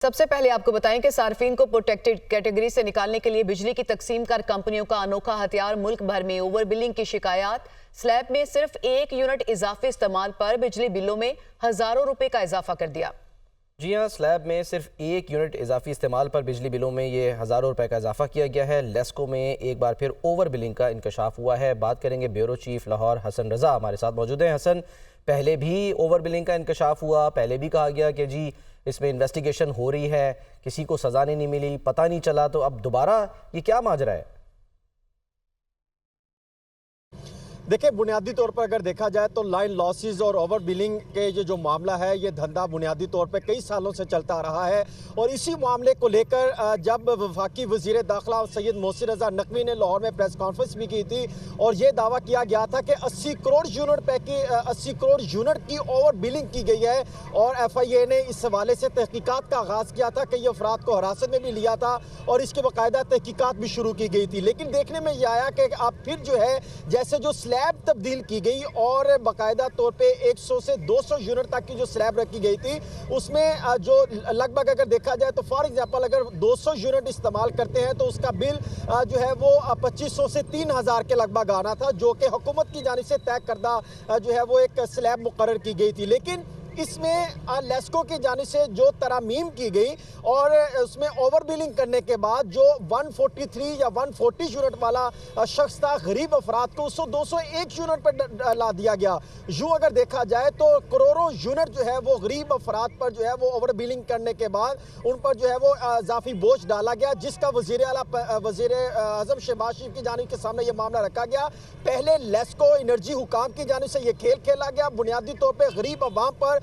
سب سے پہلے آپ کو بتائیں کہ صارفین کو پروٹیکٹڈ کیٹیگری سے نکالنے کے لیے بجلی کی تقسیم کار کمپنیوں کا انوکھا ہتھیار ملک بھر میں اوور بلنگ کی شکایات، سلیب میں صرف 1 یونٹ اضافی استعمال پر بجلی بلوں میں ہزاروں روپے کا اضافہ کر دیا۔ جی ہاں، سلیب میں صرف 1 یونٹ اضافی استعمال پر بجلی بلوں میں یہ ہزاروں روپے کا اضافہ کیا گیا ہے۔ لیسکو میں ایک بار پھر اوور بلنگ کا انکشاف ہوا ہے۔ بات کریں گے بیورو چیف لاہور حسن رضا ہمارے ساتھ موجود ہیں۔ حسن، پہلے بھی اوور بلنگ کا انکشاف ہوا، پہلے بھی کہا گیا کہ جی اس میں انویسٹیگیشن ہو رہی ہے، کسی کو سزا نہیں ملی، پتہ نہیں چلا، تو اب دوبارہ یہ کیا ماجرا ہے؟ دیکھیں، بنیادی طور پر اگر دیکھا جائے تو لائن لاسز اور اوور بلنگ کے یہ جو معاملہ ہے، یہ دھندا بنیادی طور پر کئی سالوں سے چلتا آ رہا ہے، اور اسی معاملے کو لے کر جب وفاقی وزیر داخلہ سید محسن رضا نقوی نے لاہور میں پریس کانفرنس بھی کی تھی اور یہ دعویٰ کیا گیا تھا کہ 80 کروڑ یونٹ کی اوور بلنگ کی گئی ہے، اور ایف آئی اے نے اس حوالے سے تحقیقات کا آغاز کیا تھا، کئی افراد کو حراست میں بھی لیا تھا اور اس کی باقاعدہ تحقیقات بھی شروع کی گئی تھی۔ لیکن دیکھنے میں یہ آیا کہ اب پھر جو ہے جیسے جو سلیب تبدیل کی گئی اور باقاعدہ طور پہ 100 سے 200 یونٹ تک کی جو سلیب رکھی گئی تھی، اس میں جو لگ بھگ اگر دیکھا جائے تو فار ایگزامپل اگر 200 یونٹ استعمال کرتے ہیں تو اس کا بل جو ہے وہ 2500 سے 3000 کے لگ بھگ آنا تھا، جو کہ حکومت کی جانب سے طے کردہ جو ہے وہ ایک سلیب مقرر کی گئی تھی۔ لیکن اس میں لیسکو کی جانب سے جو ترامیم کی گئی اور اس میں اوور بلنگ کرنے کے بعد جو 143 یا 140 یونٹ والا شخص تھا، غریب افراد کو 201 یونٹ پر لا دیا گیا۔ یوں اگر دیکھا جائے تو کروڑوں یونٹ جو ہے وہ غریب افراد پر جو ہے وہ اوور بلنگ کرنے کے بعد ان پر جو ہے وہ اضافی بوجھ ڈالا گیا، جس کا وزیر اعظم شہباز شریف کی جانب کے سامنے یہ معاملہ رکھا گیا۔ پہلے لیسکو انرجی حکام کی جانب سے یہ کھیل کھیلا گیا، بنیادی طور پہ غریب عوام پر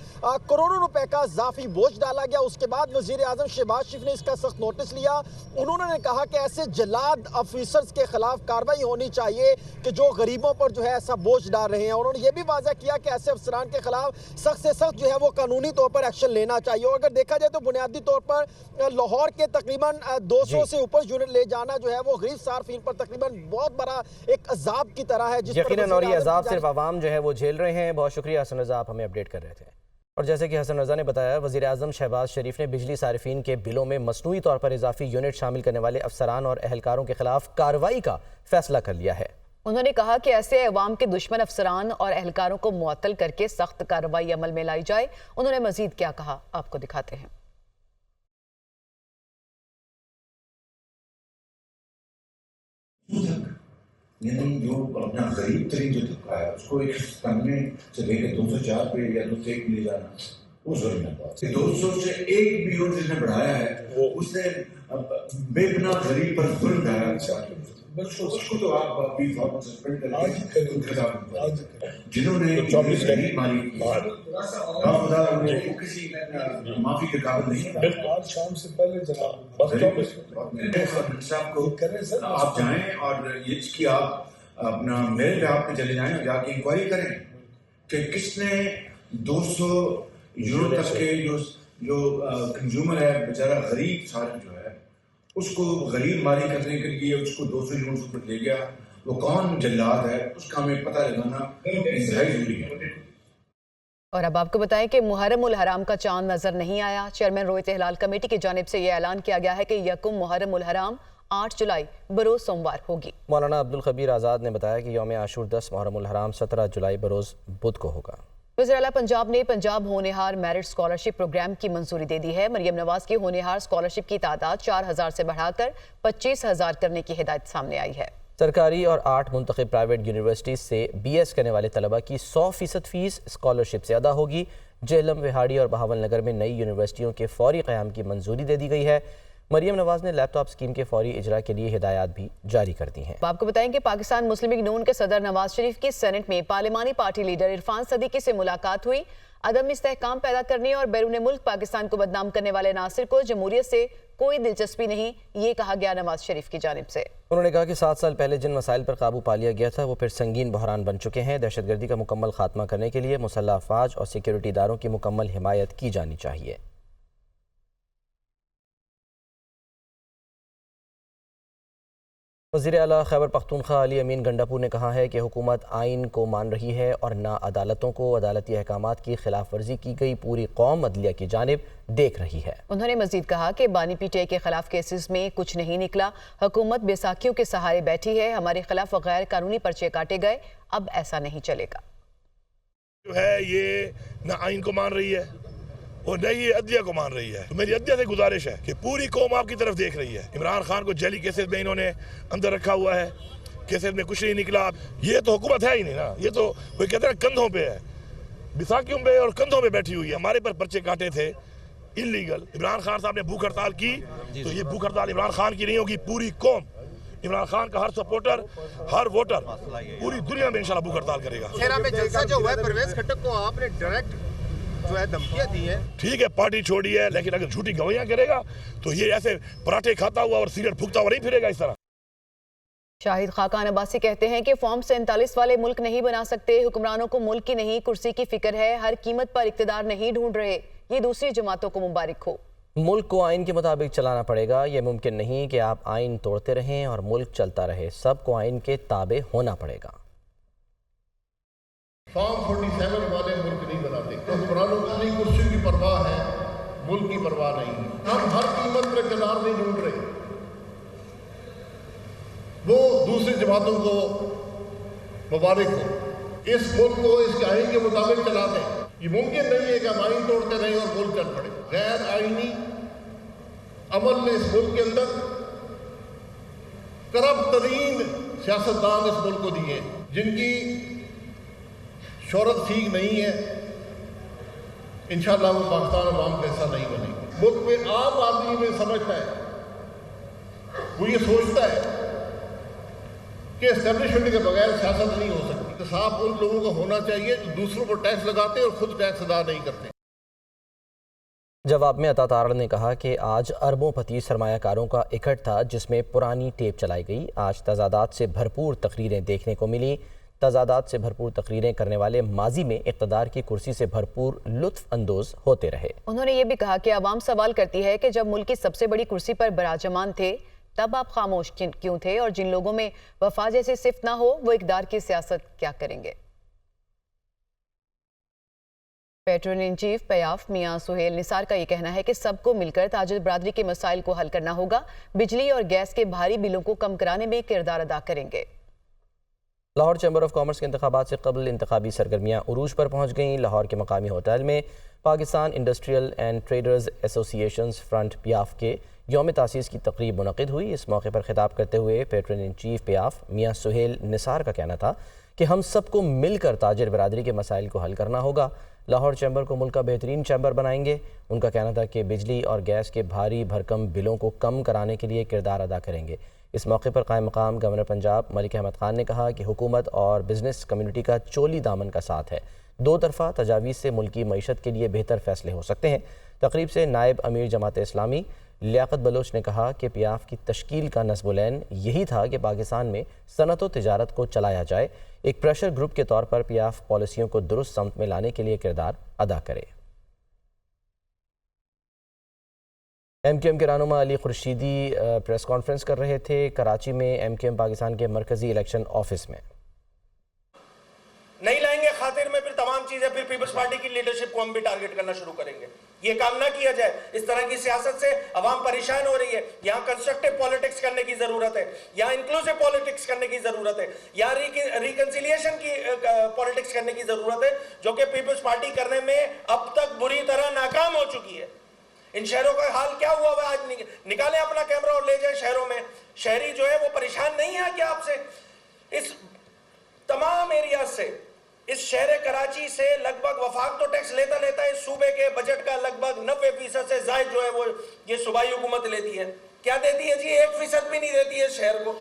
کروڑوں روپے کا اضافی بوجھ ڈالا گیا۔ اس کے بعد وزیر اعظم شہباز شریف نے اس کا سخت نوٹس لیا۔ انہوں نے کہا کہ ایسے جلاد آفیسرز کے خلاف کارروائی ہونی چاہیے کہ جو غریبوں پر جو ہے ایسا بوجھ ڈال رہے ہیں۔ انہوں نے یہ بھی واضح کیا کہ ایسے افسران کے خلاف سخت سے سخت جو ہے وہ قانونی طور پر ایکشن لینا چاہیے۔ اور اگر دیکھا جائے تو بنیادی طور پر لاہور کے تقریباً 200 سے اوپر یونٹ لے جانا جو ہے وہ غریب صارفین پر تقریباً بہت بڑا ایک عذاب کی طرح ہے، جس پر یقیناً، اور یہ عذاب صرف عوام جو ہے وہ جھیل رہے ہیں۔ بہت شکریہ حسن رضا، آپ ہمیں اپڈیٹ کر رہے تھے۔ اور جیسے کہ حسن رضا نے بتایا، وزیر اعظم شہباز شریف نے بجلی صارفین کے بلوں میں مصنوعی طور پر اضافی یونٹ شامل کرنے والے افسران اور اہلکاروں کے خلاف کارروائی کا فیصلہ کر لیا ہے۔ انہوں نے کہا کہ ایسے عوام کے دشمن افسران اور اہلکاروں کو معطل کر کے سخت کارروائی عمل میں لائی جائے۔ انہوں نے مزید کیا کہا، آپ کو دکھاتے ہیں۔ یعنی جو اپنا غریب ترین جو طبقہ ہے اس کو 197 سے لے کے 204 پہ یا 201 لے جانا وہ ضروری نہ بات 200 سے ایک بھی یونٹ جس نے بڑھایا ہے اس نے بے گناہ غریب پر ظلم ڈالا۔ اس کو تو آپ بھی فوراً سسپینڈ کر کے جنہوں نے غریب مالی کی خدا ان کو کسی معافی کے قابل نہیں ہے۔ آج شام سے پہلے جناب صاحب کو آپ جائیں اور اس کی آپ اپنا میل پہ آپ چلے جائیں اور جا کے انکوائری کریں کہ کس نے 200 یونٹ تک کے جو کنزیومر ہے بیچارہ غریب صارف جو ہے اس کو غریب مالی کرنے کے لیے اس کو 200 یونٹ پر لے گیا، وہ کون جلاد ہے اس کا ہمیں پتہ لگانا انتہائی ضروری ہے۔ اور اب آپ کو بتائیں کہ محرم الحرام کا چاند نظر نہیں آیا۔ چیئرمین رویت ہلال کمیٹی کی جانب سے یہ اعلان کیا گیا ہے کہ یکم محرم الحرام 8 جولائی بروز سوموار ہوگی۔ مولانا عبدالخبیر آزاد نے بتایا کہ یوم عاشور 10 محرم الحرام 17 جولائی بروز بدھ کو ہوگا۔ وزیر اعلیٰ پنجاب نے پنجاب ہونہار میرٹ اسکالرشپ پروگرام کی منظوری دے دی ہے۔ مریم نواز کی ہونہار اسکالرشپ کی تعداد 4000 سے بڑھا کر 25000 کرنے کی ہدایت سامنے آئی ہے۔ سرکاری اور 8 منتخب پرائیویٹ یونیورسٹیز سے بی ایس کرنے والے طلبہ کی 100% فیس اسکالرشپ سے ادا ہوگی۔ جہلم، وہاڑی اور بہاول نگر میں نئی یونیورسٹیوں کے فوری قیام کی منظوری دے دی گئی ہے۔ مریم نواز نے لیپ ٹاپ اسکیم کے فوری اجرا کے لیے ہدایات بھی جاری کر دی ہیں۔ آپ کو بتائیں کہ پاکستان مسلم لیگ نون کے صدر نواز شریف کی سینٹ میں پارلیمانی پارٹی لیڈر عرفان صدیقی سے ملاقات ہوئی۔ عدم استحکام پیدا کرنے اور بیرون ملک پاکستان کو بدنام کرنے والے عناصر کو جمہوریت سے کوئی دلچسپی نہیں، یہ کہا گیا نواز شریف کی جانب سے۔ انہوں نے کہا کہ 7 سال پہلے جن مسائل پر قابو پا لیا گیا تھا وہ پھر سنگین بحران بن چکے ہیں۔ دہشت گردی کا مکمل خاتمہ کرنے کے لیے مسلح افواج اور سیکیورٹی اداروں کی مکمل حمایت کی جانی چاہیے۔ وزیر اعلیٰ خیبر پختونخوا علی امین گنڈاپور نے کہا ہے کہ حکومت آئین کو مان رہی ہے اور نہ عدالتوں کو عدالتی احکامات کی خلاف ورزی کی گئی پوری قوم عدلیہ کی جانب دیکھ رہی ہے۔ انہوں نے مزید کہا کہ بانی پی ٹی آئی کے خلاف کیسز میں کچھ نہیں نکلا، حکومت بیساکھیوں کے سہارے بیٹھی ہے، ہمارے خلاف غیر قانونی پرچے کاٹے گئے، اب ایسا نہیں چلے گا۔ جو ہے یہ نہ آئین کو مان رہی ہے اور نہ یہ عدلیہ کو مان رہی ہے، تو میری عدلیہ سے گزارش ہے کہ پوری قوم آپ کی طرف دیکھ رہی ہے۔ عمران خان کو جعلی کیسز میں انہوں نے اندر رکھا ہوا ہے، کیسز میں کچھ نہیں نکلا، یہ تو حکومت ہے ہی نہیں نا، یہ تو وہ کہتے ہیں کندھوں پہ ہے، بیساکھیوں پہ اور کندھوں پہ بیٹھی ہوئی ہے۔ ہمارے پر پرچے کاٹے تھے انلیگل، عمران خان صاحب نے بھوک ہڑتال کی تو یہ بھوک ہڑتال عمران خان کی نہیں ہوگی، پوری قوم عمران خان کا ہر سپورٹر، ہر ووٹر پوری دنیا میں انشاءاللہ بھوک ہڑتال کرے گا۔ کھیرا میں جلسہ جو ہوا ہے، پرویز خٹک کو آپ نے ڈائریکٹ جو ہے دھمکیاں دی ہیں۔ ٹھیک ہے پارٹی چھوڑی ہے، لیکن اگر جھوٹی گویاں کرے گا تو یہ ایسے پراٹھے کھاتا ہوا اور سگریٹ پھونکتا ہوا نہیں پھرے گا اس طرح۔ شاہد خاقان عباسی کہتے ہیں کہ فارم 47 والے ملک نہیں بنا سکتے، حکمرانوں کو ملک کی نہیں کرسی کی فکر ہے، ہر قیمت پر اقتدار نہیں ڈھونڈ رہے، یہ دوسری جماعتوں کو مبارک ہو۔ ملک کو آئین کے مطابق چلانا پڑے گا، یہ ممکن نہیں کہ آپ آئین توڑتے رہیں اور ملک چلتا رہے، سب کو آئین کے تابع ہونا پڑے گا۔ فارم 47 والے ملک نہیں بناتے، حکمرانوں کو نہیں کرسی کی پرواہ ہے، ملک کی پرواہ نہیں۔ ہم ہر قیمت پر اقتدار نہیں ڈھونڈ رہے، وہ دوسری جماعتوں کو مبارک ہو، اس ملک کو اس کے آئین کے مطابق چلا دیں۔ یہ ممکن نہیں ہے کہ ہم آئین توڑتے رہیں اور ملک چل پڑے۔ غیر آئینی عمل نے اس ملک کے اندر کرپٹ ترین سیاستدان اس ملک کو دیے، جن کی شہرت ٹھیک نہیں ہے، انشاءاللہ وہ پاکستان عوام کا حصہ نہیں بنے گی۔ ملک میں عام آدمی میں سمجھتا ہے، وہ یہ سوچتا ہے کہ اسٹیبلشمنٹ کے بغیر سیاست نہیں ہو سکتی۔ احتساب ان لوگوں کو ہونا چاہیے جو دوسروں پر ٹیکس لگاتے اور خود ٹیکس ادا نہیں کرتے۔ جواب میں عطا تارڑ نے کہا کہ آج اربوں پتی سرمایہ کاروں کا اکٹھ تھا جس میں پرانی ٹیپ چلائی گئی، آج تضادات سے بھرپور تقریریں دیکھنے کو ملی، تضادات سے بھرپور تقریریں کرنے والے ماضی میں اقتدار کی کرسی سے بھرپور لطف اندوز ہوتے رہے۔ انہوں نے یہ بھی کہا کہ عوام سوال کرتی ہے کہ جب ملک کی سب سے بڑی کرسی پر براجمان تھے تب آپ خاموش کیوں تھے، اور جن لوگوں میں وفا جیسی صفت نہ ہو وہ اقتدار کی سیاست کیا کریں گے۔ پیٹرون ان چیف پیاف میاں سہیل نثار کا یہ کہنا ہے کہ سب کو مل کر تاجر برادری کے مسائل کو حل کرنا ہوگا، بجلی اور گیس کے بھاری بلوں کو کم کرانے میں کردار ادا کریں گے۔ لاہور چیمبر آف کامرس کے انتخابات سے قبل انتخابی سرگرمیاں عروج پر پہنچ گئیں۔ لاہور کے مقامی ہوٹل میں پاکستان انڈسٹریل اینڈ ٹریڈرز ایسوسی ایشنز فرنٹ پیاف کے یوم تاسیس کی تقریب منعقد ہوئی۔ اس موقع پر خطاب کرتے ہوئے پیٹرون ان چیف پیاف میاں سہیل نثار کا کہنا تھا کہ ہم سب کو مل کر تاجر برادری کے مسائل کو حل کرنا ہوگا، لاہور چیمبر کو ملک کا بہترین چیمبر بنائیں گے۔ ان کا کہنا تھا کہ بجلی اور گیس کے بھاری بھرکم بلوں کو کم کرانے کے لیے کردار ادا کریں گے۔ اس موقع پر قائم مقام گورنر پنجاب ملک احمد خان نے کہا کہ حکومت اور بزنس کمیونٹی کا چولی دامن کا ساتھ ہے، دو طرفہ تجاویز سے ملکی معیشت کے لیے بہتر فیصلے ہو سکتے ہیں۔ تقریب سے نائب امیر جماعت اسلامی لیاقت بلوچ نے کہا کہ پیاف کی تشکیل کا نصب العین یہی تھا کہ پاکستان میں صنعت و تجارت کو چلایا جائے، ایک پریشر گروپ کے طور پر پیاف پالیسیوں کو درست سمت میں لانے کے لیے کردار ادا کرے۔ ایم کیو ایم کے رہنما علی خورشیدی پریس کانفرنس کر رہے تھے کراچی میں ایم کیو ایم پاکستان کے مرکزی الیکشن آفس میں۔ نہیں لائیں گے خاطر میں پھر تمام چیزیں، پھر پیپلز پارٹی کی لیڈرشپ کو ہم بھی ٹارگٹ کرنا شروع کریں گے۔ یہ کام نہ کیا جائے، اس طرح کی سیاست سے عوام پریشان ہو رہی ہے۔ یہاں کنسٹرکٹیو پالیٹکس کرنے کی ضرورت ہے، یہاں انکلوسیو پالیٹکس کرنے کی ضرورت ہے، یہاں ریکنسیلیشن کی پالیٹکس کرنے کی ضرورت ہے، جو کہ پیپلز پارٹی کرنے میں اب تک بری طرح ناکام ہو چکی ہے۔ ان شہروں کا حال کیا ہوا ہے آج؟ نکالیں اپنا کیمرہ اور لے جائیں شہروں میں۔ شہری جو ہے وہ پریشان نہیں ہے کیا آپ سے؟ اس تمام ایریاز سے، اس شہر کراچی سے لگ بھگ وفاق تو ٹیکس لیتا ہے، اس صوبے کے بجٹ کا لگ بھگ 90% سے زائد جو ہے وہ یہ صوبائی حکومت لیتی ہے۔ کیا دیتی ہے جی؟ 1% بھی نہیں دیتی ہے اس شہر کو۔